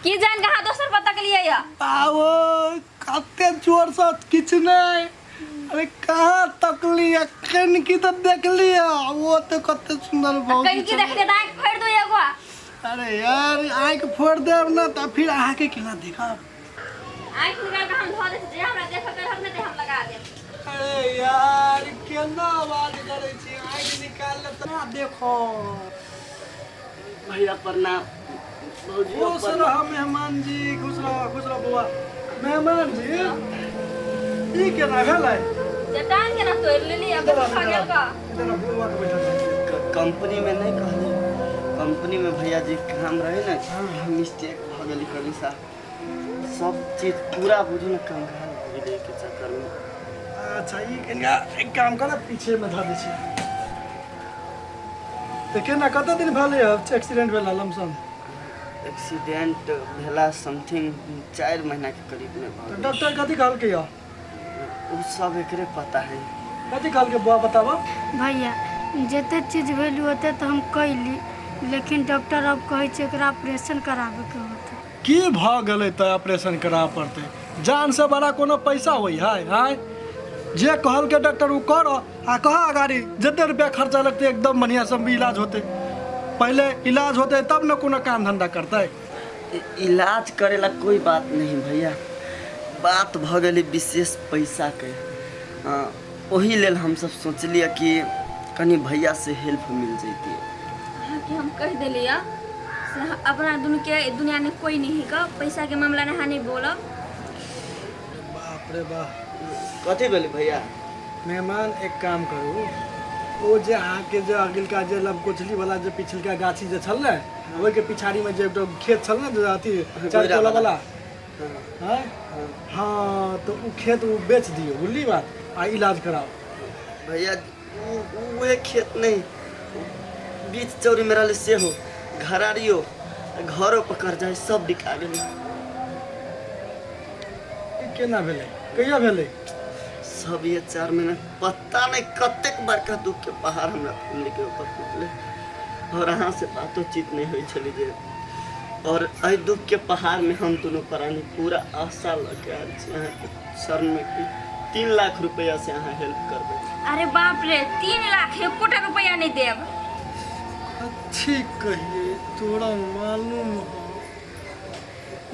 की जान कहाँ दोसर पता के लिए या आओ कते जोर से किछ नहीं। अरे कहाँ तक लिया कन की तो देख लिया वो तो कते सुंदर बहुत कहीं की देख ले आंख फोड़ दो एगो। अरे यार आंख फोड़ देब ना तो फिर आहा के केना देखब। आंख निकाल के हम धो दे जे हमरा देखत है हम ने हम लगा दे। अरे यार केना आवाज करे छी आंख निकाल ले तो देखो। भैया प्रणाम। खुश रहो मेहमान जी खुश रहो बुआ। मेहमान जी ई केना भेलै जटान के ना तोड़ ले लिया खा गेल का। इधर बुआ के बैठल कंपनी में नहीं कहले कंपनी में भैया जी काम रहे ना मिस्टेक भ गेली कभी सा सब चीज पूरा बुझू ना कंगाल हो गेले के चक्कर में। अच्छा ई कनिया एक काम कर पीछे में धा दे छी। तो केना कते दिन भेलै एक्सीडेंट भेला लमसम। एक्सीडेंट भेला समथिंग 4 महीना के करीब में तो भ डॉक्टर कथी कहल के या उ सब एकरे पता है। कथी कहल के बुआ बतावा। भैया जते चीज भेलू होते तो हम कैली लेकिन डॉक्टर अब कहे छै एकरा ऑपरेशन कराबे के होते। की भ गेलै त ऑपरेशन करा पड़ते जान से बड़ा कोनो पैसा होई है जे कहल के डॉक्टर उ कर आ कहा अगाड़ी जते रुपया खर्चा लगते एकदम बढ़िया से इलाज होते। पहले इलाज होते तब न कोनो काम धंधा करते। इलाज करेला कोई बात नहीं भैया बात भ गेली विशेष पैसा के। वही लेल हम सब सोचलिए कि कनी भैया से हेल्प मिल जैती। हां कि हम कह देलिया से अपना दुनिया में कोई नहीं का पैसा के मामला में हानि बोलो। बाप रे बाप कथी भेलै भैया। मेहमान एक काम करू वो जे अहाँ के जे अगिलका जे लब कोचली वाला जे पिछलका गाछी जे छल ने ओहि के पिछाड़ी में जे खेत छल ने जे अथी चार कोला वाला हां हां तो उ खेत उ बेच दियो बुझली बात आ इलाज कराओ। भैया वो खेत नहीं बीच चौरी में रहले से हो घरारियो घरों पर कर जाए सब बिका गेलै। केना भेलै कहिया भेलै सब ये 4 महीना पता नहीं कतेक बड़का दुख के पहाड़ हमरा फैमिली के ऊपर टूटले और अहाँ से बातचीत नहीं हुई छली जे और एहि दुख के पहाड़ में हम दोनों प्राणी पूरा आशा लगे आयल छी अहाँ के शरण में कि 3 लाख रुपया से अहाँ हेल्प करबे। अरे बाप रे 3 लाख 1 रुपया नहीं देब। ठीक कहिए तोरा मालूम हो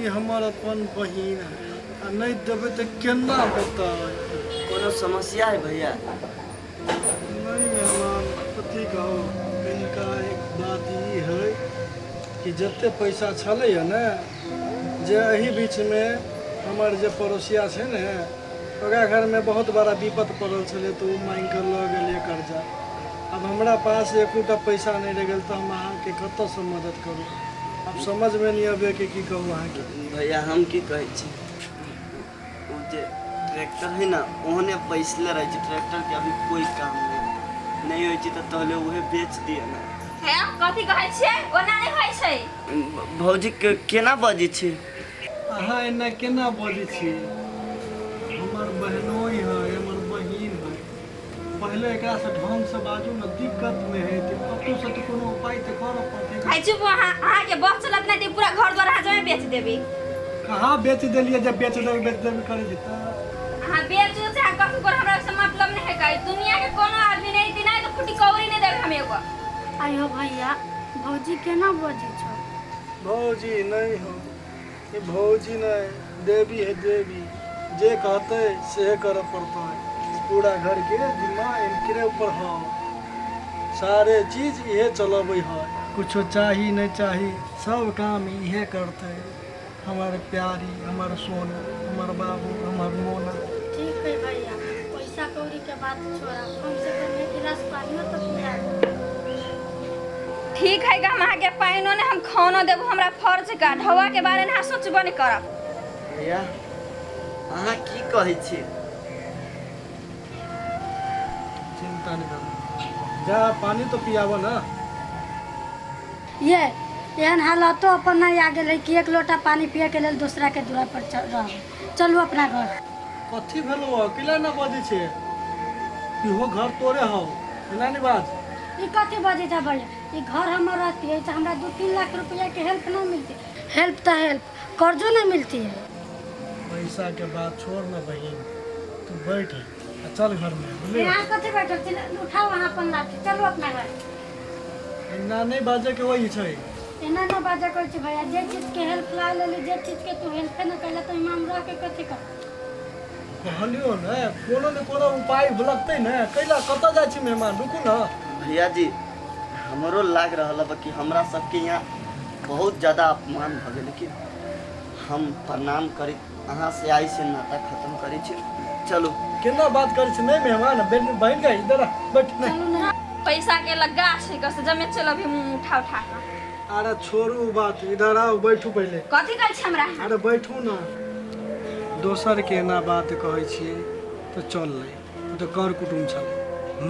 ये हमार अपन बहिन है आ नहीं देवे तो केना बताए। कोनो समस्या है भैया। नहीं मेहमान कथी कहो इनका एक बात ये है कि जते पैसा छले है ना जे एही बीच में हमार जे पड़ोसिया है ने ओकरा घर में बहुत बड़ा विपत पड़ल छले तो मांग कर ल गेलिए कर्जा। अब हमरा पास एकोटा पैसा नहीं रह गल तो हम अहाँ के कत से मदद करूँ। अब समझ में नहीं आवे कि की कहूँ अहाँ के। भैया हम की कहै छी वो जे ट्रैक्टर है ना ओहने बैसले रहे छी ट्रैक्टर के अभी कोई काम नहीं होई छी तो तहले उहे बेच दिए ना। है कथी कहै छै ओना नहीं होय छै। भौजी के केना बजै छी अहाँ एना केना बजै छी हमर बहनोई है हमर बहिन है पहले एकरा से ढंग से बाजू न दिक्कत में है तो कतौ से तो कोनो उपाय तो करऽ पड़तै। खाइ चुप अहाँ के बस चलत नहीं तो पूरा घर द्वार आज में बेच देबी। कहाँ बेच देलिए जब बेच देबे करे जेता अहाँ बेचू चाहे कथु कर हमरा से मतलब नहीं है का दुनिया के कोनो आदमी नहीं दिना तो फुटी कौरी नहीं देबे हम एगो। आयो भैया भौजी केना बजै छौ। भौजी नहीं हो ये भौजी नहीं देवी है देवी जे कहते से करे पड़ता है। पूरा घर के दिमाग इनके ऊपर है सारे चीज ये चलबे है कुछ चाही नहीं चाही सब काम ये करते हमारे प्यारी हमारे सोना हमारे बाबू हमारे मोना। ठीक है भैया पैसा कौड़ी के बात छोड़ा कम से कम एक गिलास पानी तो पिया दे। ठीक है हम अहाँ के पाइनो ने हम खानो देबो हमरा फर्ज का ढवा के बारे में सोचबो नहीं करब। भैया अहाँ की कहै छी चिंता नहीं कर जा पानी तो पियाबो ना। ये एहन हालतो अपन नहीं आ गेल कि एक लोटा पानी पिए के लेल दूसरा के दुआ पर रह चलू अपना घर। कथी भेलो अकेला ना बजै छे इहो घर तोरे हो ना नहीं बात। ई कथी बजै था भैया ई घर हमर रहती है तो हमरा 2-3 लाख रुपया के हेल्प ना मिलती। हेल्प तो हेल्प कर्जो नहीं मिलती है। पैसा के बात छोड़ ना बहन, तू बैठ चल घर में बुझले। यहाँ कथी बैठल छी, उठाओ वहाँ अपन लाठी, चलो अपना घर। ना नहीं बाजे के वही छै। एना ना बाजा कहै छी भैया, जे चीज के हेल्प ला लेली, जे चीज के तू हेल्प न कैला तो इमाम रह के कथी कर। कहलियो ने कोनो उपाय लगतै ने, कैला कतऽ जाइ छी मेहमान, रुकू ना। भैया जी हमरो लाग रहल बा कि हमरा सबके यहाँ बहुत ज़्यादा अपमान भ गेल, लेकिन हम प्रणाम करी अहाँ से आई से नाता खत्म करी छी। चलो केना बात करै छी नहीं मेहमान, बहन का इधर आ, बैठ नहीं। पैसा के लगा छै कस जमे चल अभी मुंह उठा उठा के। अरे छोड़ू बात, इधर आओ बैठू पहले। कथी कहै छै हमरा? अरे बैठू ना। दोसर के ना बात कहै छियै तो चल लै, तो कर कुटुम छल,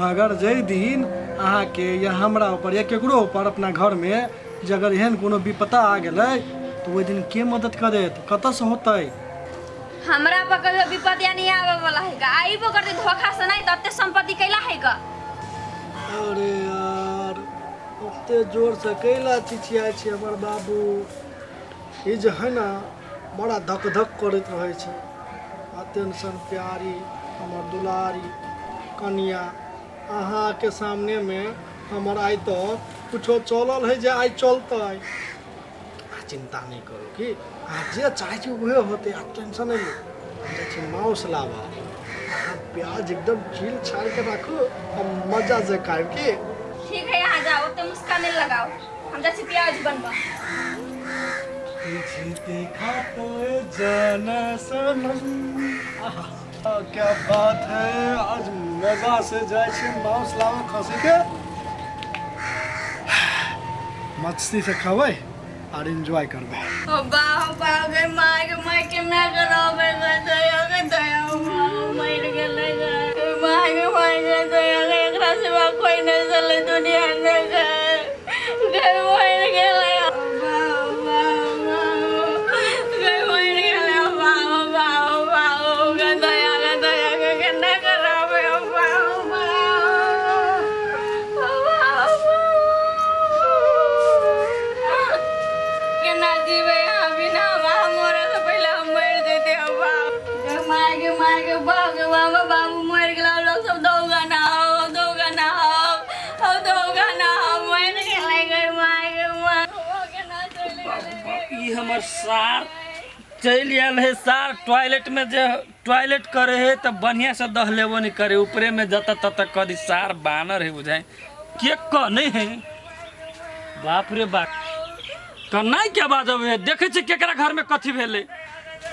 मगर जै दिन अहाँ के या हमरा ऊपर या केकरो ऊपर अपना घर में जे अगर एहन कोनो विपदा आ गेलै तो ओहि दिन के मदद करेत, कतऽ से होतै? हमरा पर कहियो विपत्ति नहीं आवे वाला है का? आई वो करते धोखा से नहीं तत्ते संपत्ति कैला है का? अरे यार ओते जोर से कैला चिचिया छै हमर बाबू, ई जे है ना बड़ा धक धक करैत रहै छै। अटेंशन प्यारी हमर दुलारी कनिया, अहाँ के सामने में हमर आई तो कुछो चलल है जे आई चलतै। चिंता नहीं करो कि आज जे चाहे छी उहे होते, आप टेंशन नहीं लो। जे छी माउस लावा, प्याज एकदम छील छाल के रखो, हम मजा से खाए के। ठीक है यहाँ जाओ, तो मुस्कान नहीं लगाओ, हम जैसे प्याज बनवा। देखा तो जाना सनम, क्या बात है, आज मजा से जाए छी माउस लावा खसी के, मस्ती से खबै और एंजॉय करबै। ओ बाह गे माय के ना करावे दया मर गेलै गे माय के दया एकरा सिवा कोई नहीं चले दुनिया में गे मर गेलै। बाबू मर गेला, लोग सब दौगा ना हो मर गेलै गे माय गे माय के ना चले गेलै। ई हमर सार चल आयल है, सार टॉयलेट में जे टॉयलेट करे है तो बढ़िया से दह लेबो नहीं करे, ऊपरे में जत तत कदी सार बानर है बुझाए के नहीं है। बाप रे बाप कन्ना क्या बाजब है, देखे छी केकरा घर में कथी भेले।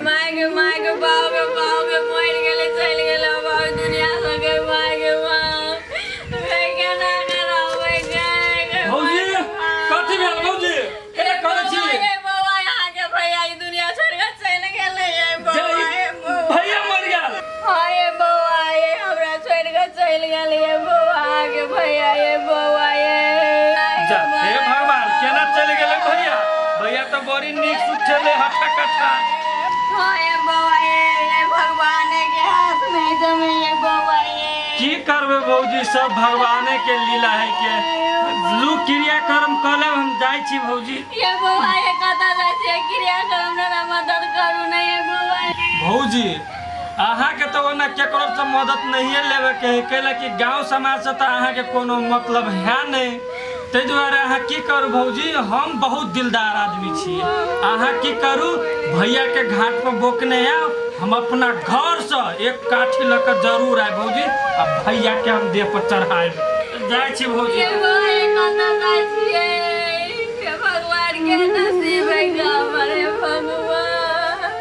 माय के बाबू के मर गेलै चल गेलै बाबू दुनिया से गे माय के के ना करावे गे भौजी कथी भेल भौजी, ए करे छी गे बाबा यहाँ के भैया ई दुनिया छोड़ के चल गेलै भैया मर गेल। हाय बाबा ये हमरा छोड़ के चल गेलै बाबा के भैया ये बाबा ये जा हे भगवान केना चल गेलै भैया, भैया तो बड़ी नीक सुख चले हट्ठा कट्ठा। हाय बाबा ये भगवान के हाथ में जमे ये बाबा ये की करबे भौजी, सब भगवाने के लीला है के लू क्रियाक्रम कले हम जाय छी भौजी। ये बाबा ये कता जाय छै क्रियाक्रम ना मदद करू नहीं ये बाबा। भौजी अहाँ के तो ओना केकरो से मदद नहीं लेवे के है, कैला कि गांव समाज से तो अहाँ के कोनो मतलब है नहीं, ते दुआरे अहाँ की करू भौजी, हम बहुत दिलदार आदमी छी। अहाँ की करू भैया के घाट पर बोकने आओ, हम अपना घर से एक काठी लेकर जरूर आए भौजी, आ भैया के हम देह पर चढ़ाए जाय छी भौजी। ये बाबा ये कता जाय छियै, ये भगवान के नसीब है हमरे भगवान।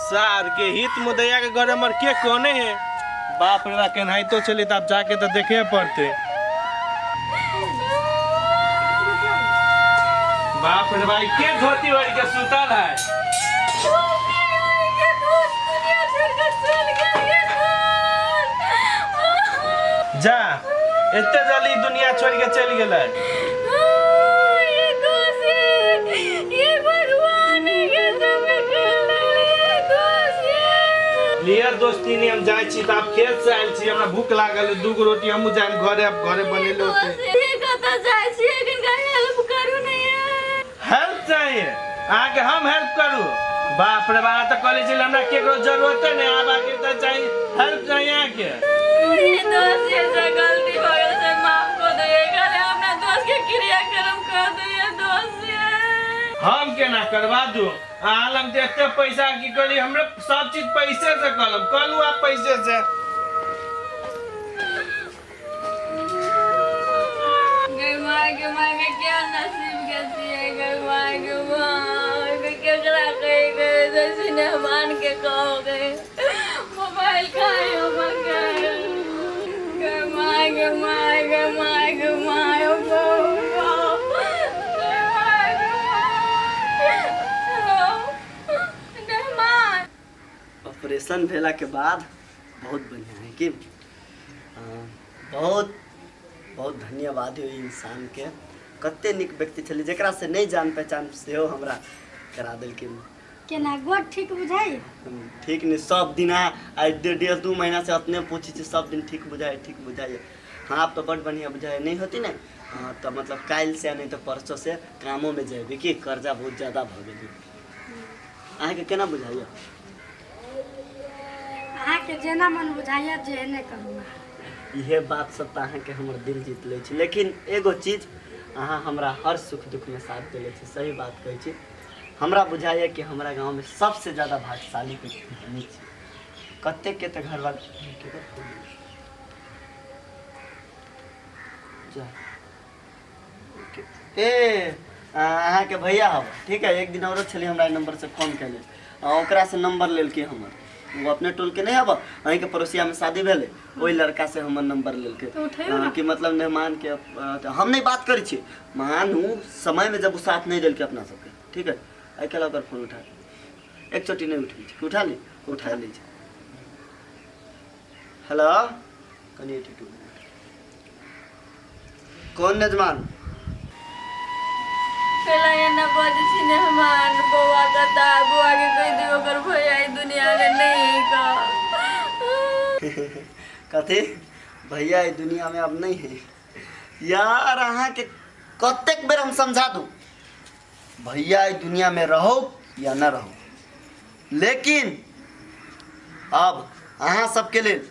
सार के हित मुदैया के घर हमर के कोने है, बाप रे बा केनाही तो चली तब जाके तो देखे पड़ते। बाप रे भाई के धोती वाली के सुतल है। जा एते जल्दी दुनिया छोड़ के चल गेलै। लियर दोस्ती नहीं हम जाय छी, तब खेत से आयल छी, हमरा भूख लागल, 2 गो रोटी हमहू जाय घरे बनेले होते। कता जाय छी, एकन का हेल्प करू नहीं हेल्प चाहिए आके हम हेल्प करू बाप रे बाप तो कॉलेज में हमरा केकरो जरूरत नहीं आब आके तो चाहिए हेल्प चाहिए आके ये दोस्त से गलती हो गई से माफ कर दो करे अपना दोस्त के क्रियाक्रम कर दो ये दोस्त से हम केना करवा दू आलम ते एते पैसा की करी हमरा सब चीज पैसे से कलू आप पैसे से गई माँ के क्या नसीब कैसी है गई माँ के केकरा कही गए जैसे मेहमान के कहोगे मोबाइल खाए हो गए ऑपरेशन भेला के बाद बहुत बढ़िया है कि बहुत बहुत धन्यवाद हो इंसान के कते निक व्यक्ति छली जेकरा से नहीं जान पहचान से हो हमरा करा देलकिन केना गोट ठीक बुझाई ठीक नहीं सब दिन आई 1.5-2 महीना से अपने पूछी थी सब दिन ठीक बुझाए हाँ आप तो बड़ बढ़िया बुझाए नहीं होती ना हाँ तो मतलब काल से नहीं तो परसों से कामों में जाए कि कर्जा बहुत ज़्यादा भ गई अहाँ के केना बुझाइए अहाँ के जेना मन बुझाइए जेहने करूँ यह बात सब तो अहाँ के हमर दिल जीत ले छी लेकिन एगो चीज अहाँ हमरा हर सुख दुख में साथ देले छी सही बात कहै छी हमरा बुझाइए कि हमारा गांव में सबसे ज़्यादा भाग्यशाली के हमही छी कते के तो घर वाले अहाँ के भैया हम ठीक है एक दिन और छली हमरा नंबर से फोन कैले ओकरा से नंबर लेलके हमर वो अपने टोल के नहीं अब अहीं के पड़ोसिया में शादी भेले वही लड़का से हमर नंबर लेलके कि मतलब मेहमान के तो हम नहीं बात करी छी मानू समय में जब वो साथ नहीं देलके अपना सबके ठीक है आई कल अगर फोन उठा एक चोटी नहीं उठा ली उठा लीजिए हेलो कनिए कौन मेजमान पहला ये ना बाजी छी मेहमान बुआ का बुआ के कोई दियो कर भैया दुनिया में नहीं का कथी भैया इस दुनिया में अब नहीं है यार अहाँ के कतेक बेर हम समझा दूं भैया इस दुनिया में रहो या न रहो लेकिन अब अहाँ सबके लिए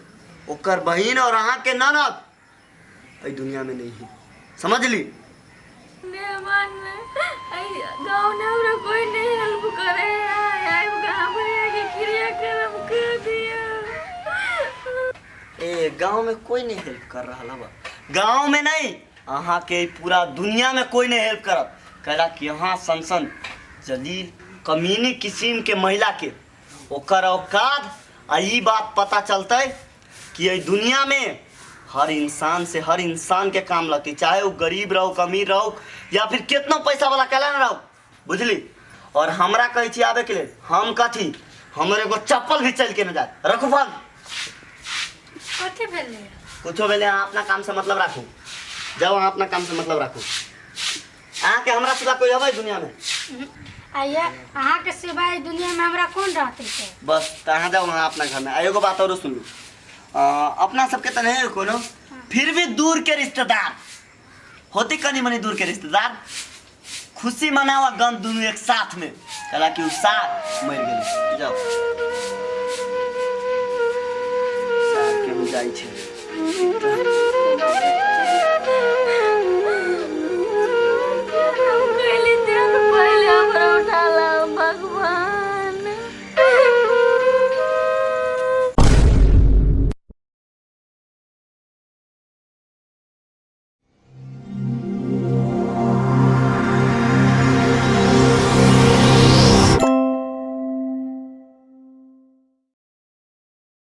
ओकर बहिन और अहाँ के ननद इस दुनिया में नहीं है समझ ली मेहमान गाँव ने हमरा कोई नहीं हेल्प करे आई कहाँ पर आके क्रियाक्रम कर दिया ए गांव में कोई नहीं हेल्प कर रहा है गांव में नहीं अहाँ के पूरा दुनिया में कोई नहीं हेल्प करत कहला कि यहाँ सनसन जलील कमीनी किस्म के महिला के ओकर औकात आ ई बात पता चलते कि ये दुनिया में हर इंसान के काम लगती चाहे वो गरीब रहो अमीर रहो या फिर कितना पैसा वाला कहला न रहो बुझली और हमरा कहे छी आवे के लिए हम कथी हमर एगो चप्पल भी चल के न जाए रखू फल कथी भेलै कुछो भेले अहाँ अपना काम से मतलब राखू जाओ अहाँ अपना काम से मतलब राखू अहाँ के हमरा सिवा कोई हवे दुनिया में आइए अहाँ के सिवाय दुनिया में हमरा कौन रहते छै बस अहाँ जाओ अहाँ अपना घर में एगो बात और सुन लू अपना सबके तो नहीं कोनो फिर भी दूर के रिश्तेदार होती कनी मनी दूर के रिश्तेदार खुशी मनावा गम दोनों एक साथ में कला कि साथ मर गए जाओ साथ के जाई छै